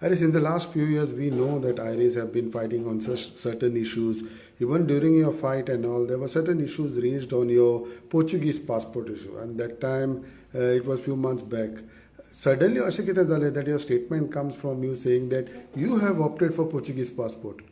Iris, in the last few years, we know that Iris have been fighting on such certain issues. Even during your fight and all, there were certain issues raised on your Portuguese passport issue. And that time, it was few months back. Suddenly, Ashikita Dale, that your statement comes from you saying that you have opted for Portuguese passport.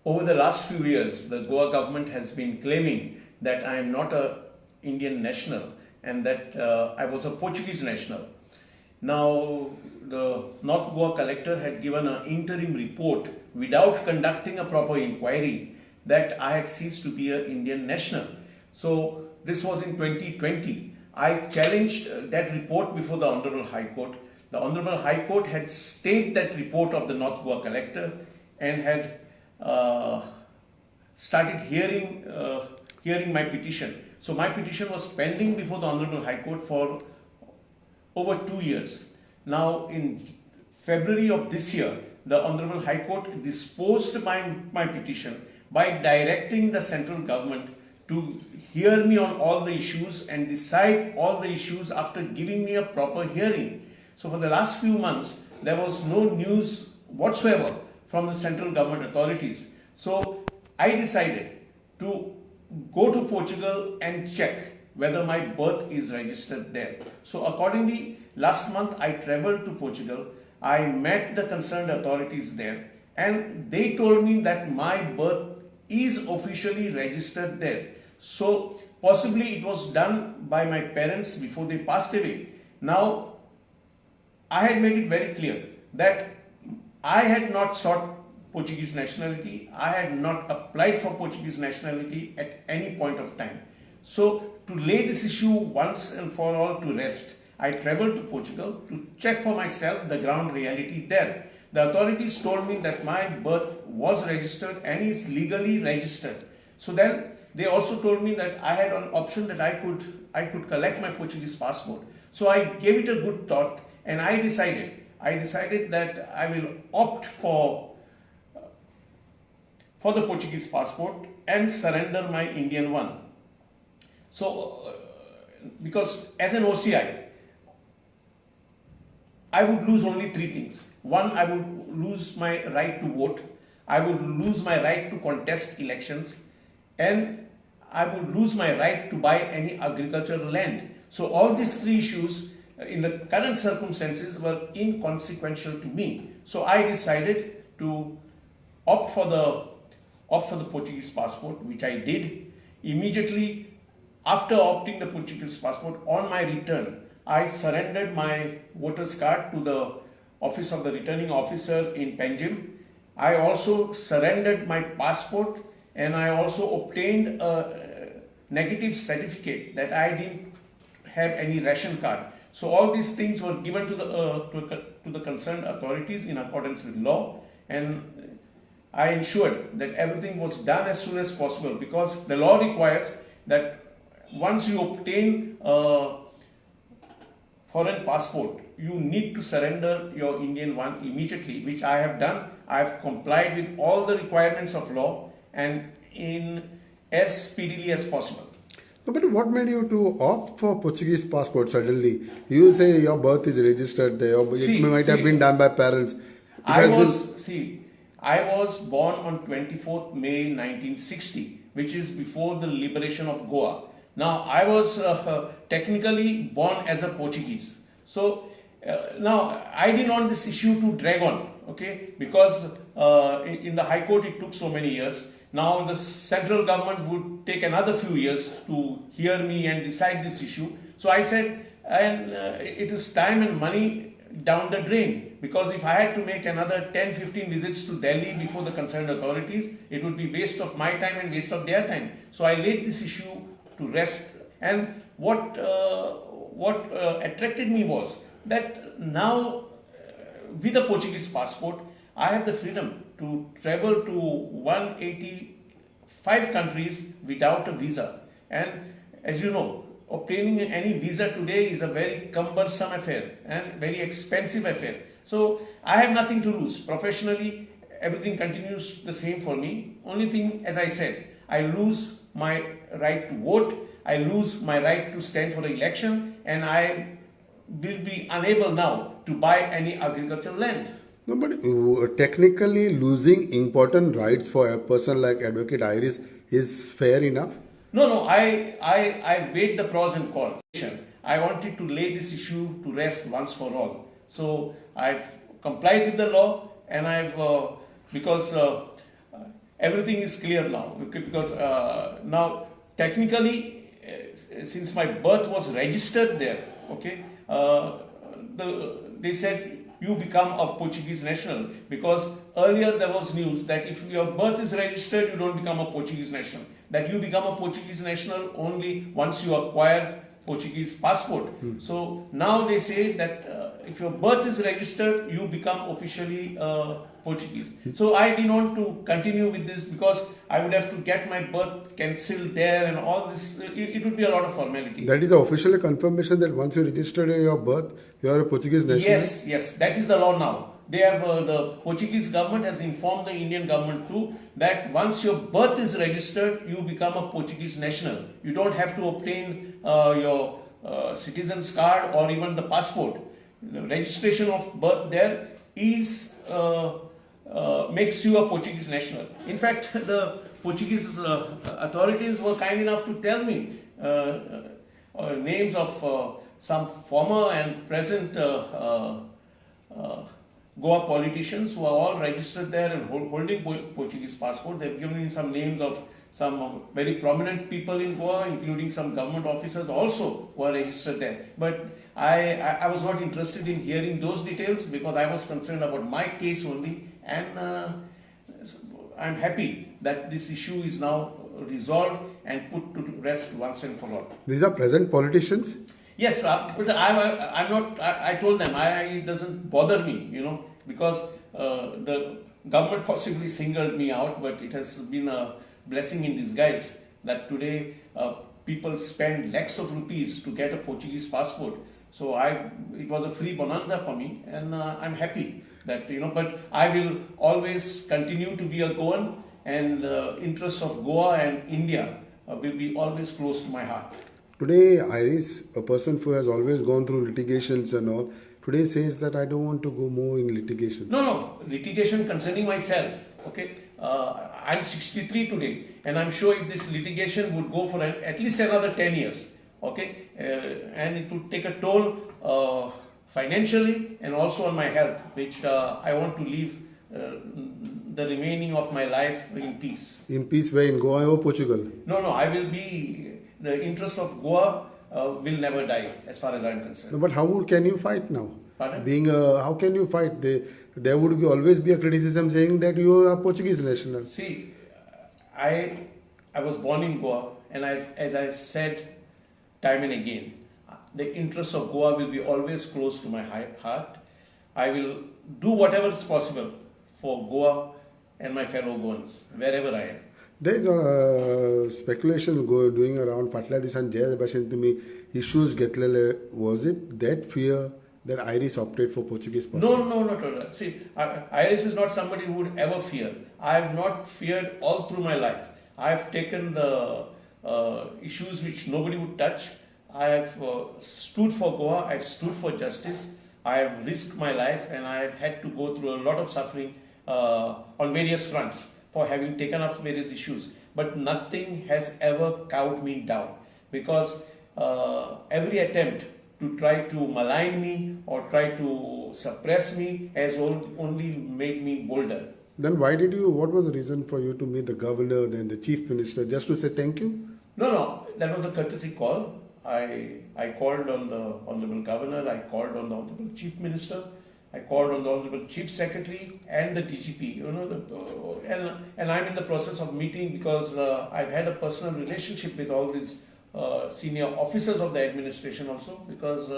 Over the last few years, the Goa government has been claiming that I am not a Indian national and that I was a Portuguese national. Now, the North Goa collector had given an interim report without conducting a proper inquiry that I had ceased to be an Indian national. So, this was in 2020. I challenged that report before the Honorable High Court. The Honorable High Court had stayed that report of the North Goa collector and had started hearing my petition. So my petition was pending before the Honorable High Court for over 2 years. Now in February of this year, the Honorable High Court disposed my petition by directing the central government to hear me on all the issues and decide all the issues after giving me a proper hearing. So for the last few months, there was no news whatsoever from the central government authorities. So I decided to go to Portugal and check whether my birth is registered there. So accordingly, last month I traveled to Portugal. I met the concerned authorities there and they told me that my birth is officially registered there. So possibly it was done by my parents before they passed away. Now I had made it very clear that I had not sought Portuguese nationality. I had not applied for Portuguese nationality at any point of time. So to lay this issue once and for all to rest, I traveled to Portugal to check for myself the ground reality there. The authorities told me that my birth was registered and is legally registered. So then they also told me that I had an option that I could collect my Portuguese passport. So I gave it a good thought and I decided that I will opt for the Portuguese passport and surrender my Indian one. So, because as an OCI, I would lose only three things. One, I would lose my right to vote. I would lose my right to contest elections. And I would lose my right to buy any agricultural land. So all these three issues in the current circumstances were inconsequential to me. So I decided to opt for the Portuguese passport, which I did. Immediately after opting the Portuguese passport, on my return, I surrendered my voter's card to the office of the returning officer in Panjim. I also surrendered my passport and I also obtained a negative certificate that I didn't have any ration card. So all these things were given to the concerned authorities in accordance with law, and I ensured that everything was done as soon as possible, because the law requires that once you obtain a foreign passport, you need to surrender your Indian one immediately, which I have done. I have complied with all the requirements of law and in as speedily as possible. No, but what made you to opt for Portuguese passport suddenly? You say your birth is registered there, or it might have been done by parents. I was born on 24th May 1960, which is before the liberation of Goa. Now, I was technically born as a Portuguese. So, now I didn't want this issue to drag on, okay? Because in the High Court it took so many years. Now the central government would take another few years to hear me and decide this issue. So I said, it is time and money down the drain, because if I had to make another 10-15 visits to Delhi before the concerned authorities, it would be waste of my time and waste of their time. So I laid this issue to rest. And what attracted me was that now with a Portuguese passport, I have the freedom to travel to 185 countries without a visa. And as you know, obtaining any visa today is a very cumbersome affair and very expensive affair. So I have nothing to lose. Professionally, everything continues the same for me. Only thing, as I said, I lose my right to vote, I lose my right to stand for the election, and I will be unable now to buy any agricultural land. No, but technically losing important rights for a person like Advocate Iris is fair enough. No, no, I weighed the pros and cons. I wanted to lay this issue to rest once for all. So I've complied with the law, and because everything is clear now. Okay, because now technically, since my birth was registered there, okay, they said you become a Portuguese national, because earlier there was news that if your birth is registered, you don't become a Portuguese national. That you become a Portuguese national only once you acquire Portuguese passport. So now they say that if your birth is registered, you become officially Portuguese. So I didn't want to continue with this, because I would have to get my birth cancelled there and all this. It would be a lot of formality. That is the official confirmation that once you registered your birth, you are a Portuguese national? Yes, yes, that is the law now. They have the Portuguese government has informed the Indian government too that once your birth is registered, you become a Portuguese national. You don't have to obtain your citizen's card or even the passport. The registration of birth there is makes you a Portuguese national. In fact, the Portuguese authorities were kind enough to tell me names of some former and present Goa politicians who are all registered there and holding Portuguese passport. They've given me some names of some very prominent people in Goa, including some government officers also who are registered there. But I was not interested in hearing those details, because I was concerned about my case only, and I'm happy that this issue is now resolved and put to rest once and for all. These are present politicians? Yes, but I'm not. I told them it doesn't bother me, because the government possibly singled me out, but it has been a blessing in disguise that today people spend lakhs of rupees to get a Portuguese passport. So it was a free bonanza for me, and I'm happy that But I will always continue to be a Goan, and the interests of Goa and India will be always close to my heart. Today, Iris, a person who has always gone through litigations and all, today says that I don't want to go more in litigation. No, litigation concerning myself. Okay, I'm 63 today, and I'm sure if this litigation would go for at least another 10 years, okay, and it would take a toll financially and also on my health, which I want to live the remaining of my life in peace. In peace where? In Goa or Portugal? No, I will be. The interest of Goa will never die, as far as I'm concerned. No, but how can you fight now? Pardon? How can you fight? There would always be a criticism saying that you are Portuguese national. See, I was born in Goa, and as I said time and again, the interests of Goa will be always close to my heart. I will do whatever is possible for Goa and my fellow Goans, wherever I am. There is a speculation doing around Fatla Disan Jay Bashintumi issues Getlele. Was it that fear that Iris opted for Portuguese passport? No, not at all. See, Iris is not somebody who would ever fear. I have not feared all through my life. I have taken the issues which nobody would touch. I have stood for Goa. I have stood for justice. I have risked my life, and I have had to go through a lot of suffering on various fronts for having taken up various issues. But nothing has ever cowed me down, because every attempt to try to malign me or try to suppress me has only made me bolder. Then what was the reason for you to meet the governor, then the chief minister, just to say thank you? No, that was a courtesy call. I called on the Honorable Governor, I called on the Honorable Chief Minister, I called on the Honorable Chief Secretary and the DGP, and I'm in the process of meeting, because I've had a personal relationship with all these senior officers of the administration also, because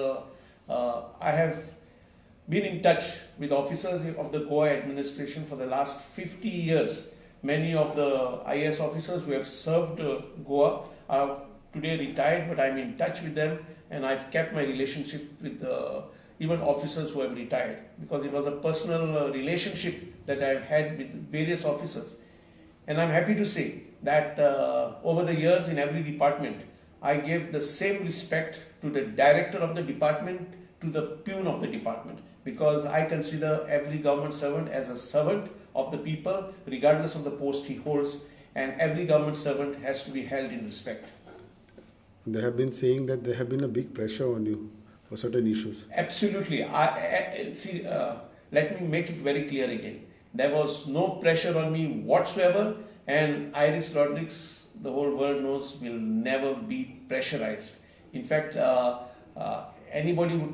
I have been in touch with officers of the Goa administration for the last 50 years. Many of the IAS officers who have served Goa are today retired, but I'm in touch with them, and I've kept my relationship with even officers who have retired, because it was a personal relationship that I've had with various officers. And I'm happy to say that over the years in every department, I gave the same respect to the director of the department, to the peon of the department, because I consider every government servant as a servant of the people, regardless of the post he holds, and every government servant has to be held in respect. They have been saying that there have been a big pressure on you for certain issues. Absolutely. Let me make it very clear again. There was no pressure on me whatsoever, and Iris Rodrigues, the whole world knows, will never be pressurized. In fact, anybody who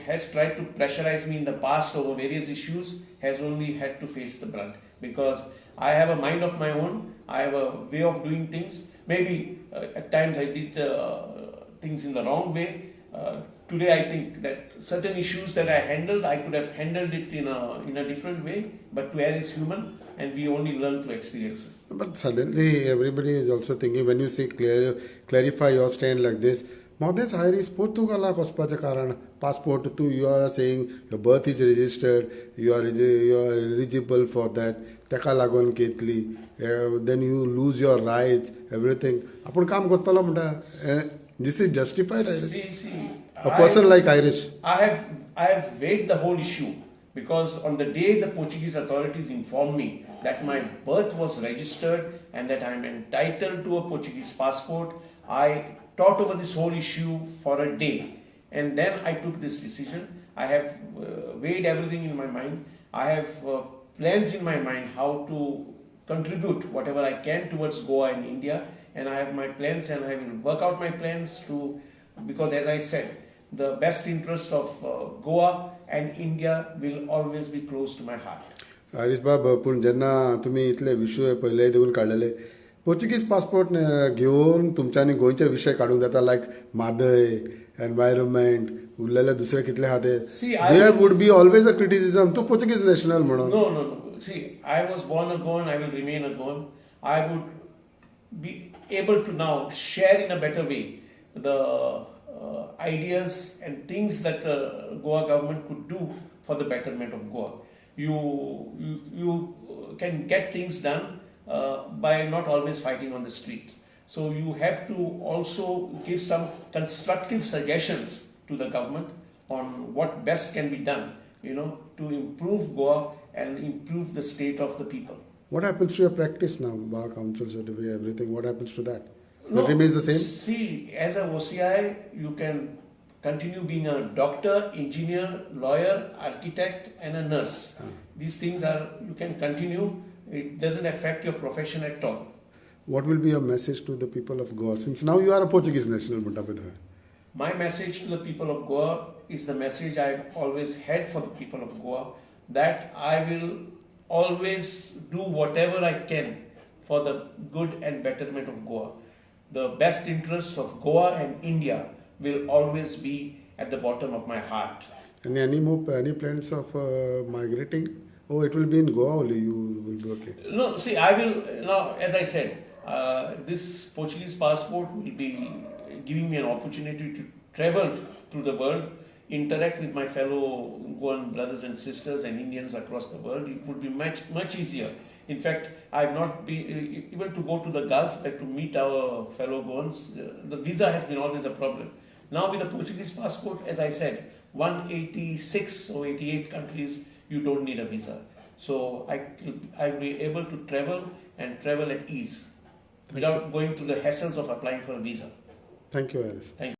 has tried to pressurize me in the past over various issues has only had to face the brunt, because I have a mind of my own. I have a way of doing things. Maybe at times I did things in the wrong way. Today I think that certain issues that I handled, I could have handled it in a different way, but to err is human, and we only learn through experiences. But suddenly everybody is also thinking, when you say clarify your stand like this, Modes Iris Portugal passport to you are saying your birth is registered, you are eligible for that, Taka lagon ketli, then you lose your rights, everything. Apun kam gottala munda. This is justified, Iris. See, a person like Irish. I have weighed the whole issue, because on the day the Portuguese authorities informed me that my birth was registered and that I am entitled to a Portuguese passport, I thought over this whole issue for a day, and then I took this decision. I have weighed everything in my mind. I have plans in my mind how to contribute whatever I can towards Goa and India, and I have my plans, and I will work out my plans because as I said, the best interest of Goa and India will always be close to my heart. Iris Baba, पण जेन्ना तुम्ही इतले विषय पहिले देऊन काढलेले Portuguese passport घेऊन तुमच्यानी गोंयचे विषय काढूंक जाता, लायक मादय, एनवायरमेंट, उरलेले दुसरे कितले आहा ते. There would be always a criticism to Portuguese national म्हणून. No. See, I was born a Goan, I will remain a Goan. I would be able to now share in a better way the ideas and things that the Goa government could do for the betterment of Goa. You can get things done by not always fighting on the streets. So you have to also give some constructive suggestions to the government on what best can be done, to improve Goa and improve the state of the people. What happens to your practice now? Bar council certificate, everything. What happens to that? That remains the same? See, as a OCI, you can continue being a doctor, engineer, lawyer, architect, and a nurse. These things you can continue. It doesn't affect your profession at all. What will be your message to the people of Goa? Since now you are a Portuguese national, my message to the people of Goa is the message I've always had for the people of Goa, that I will always do whatever I can for the good and betterment of Goa. The best interests of Goa and India will always be at the bottom of my heart. Any plans of migrating? Oh, it will be in Goa only. You will be okay. No, see, I will now. As I said, this Portuguese passport will be giving me an opportunity to travel through the world, interact with my fellow Goan brothers and sisters and Indians across the world. It would be much easier. In fact, I've not been even to go to the Gulf, like to meet our fellow Goans. The visa has been always a problem. Now with the Portuguese passport, as I said, 186 or 88 countries, you don't need a visa. So I'll be able to travel at ease without going through the hassles of applying for a visa. Thank you, Iris. Thank you.